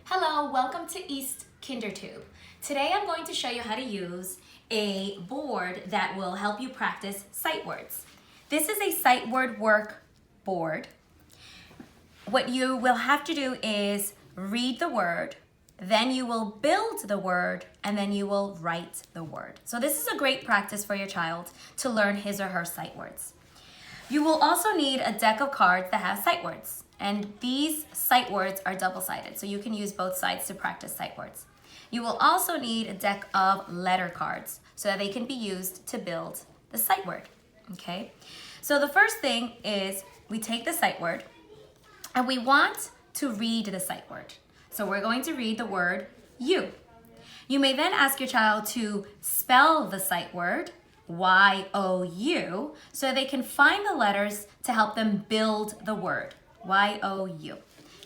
Hello, welcome to East KinderTube. Today I'm going to show you how to use a board that will help you practice sight words. This is a sight word work board. What you will have to do is read the word, then you will build the word, and then you will write the word. So this is a great practice for your child to learn his or her sight words. You will also need a deck of cards that have sight words. And these sight words are double-sided, so you can use both sides to practice sight words. You will also need a deck of letter cards so that they can be used to build the sight word, okay? So the first thing is we take the sight word and we want to read the sight word. So we're going to read the word you. You may then ask your child to spell the sight word, Y-O-U, so they can find the letters to help them build the word. Y-O-U.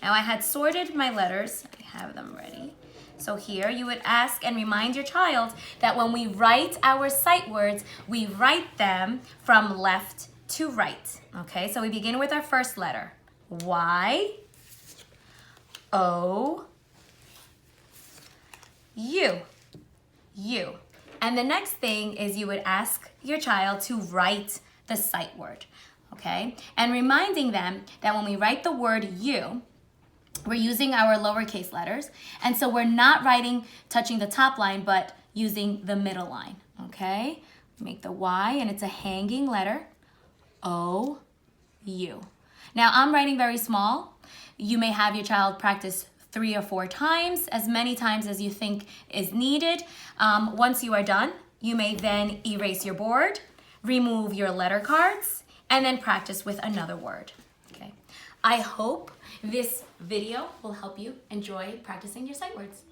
Now I had sorted my letters. I have them ready. So here you would ask and remind your child that when we write our sight words, we write them from left to right. Okay, so we begin with our first letter. Y-O-U. U. And the next thing is you would ask your child to write the sight word. Okay, and reminding them that when we write the word you, we're using our lowercase letters, and so we're not writing touching the top line, but using the middle line, okay? Make the Y, and it's a hanging letter, O-U. Now, I'm writing very small. You may have your child practice 3 or 4 times, as many times as you think is needed. Once you are done, you may then erase your board, remove your letter cards, and then practice with another word, okay? I hope this video will help you enjoy practicing your sight words.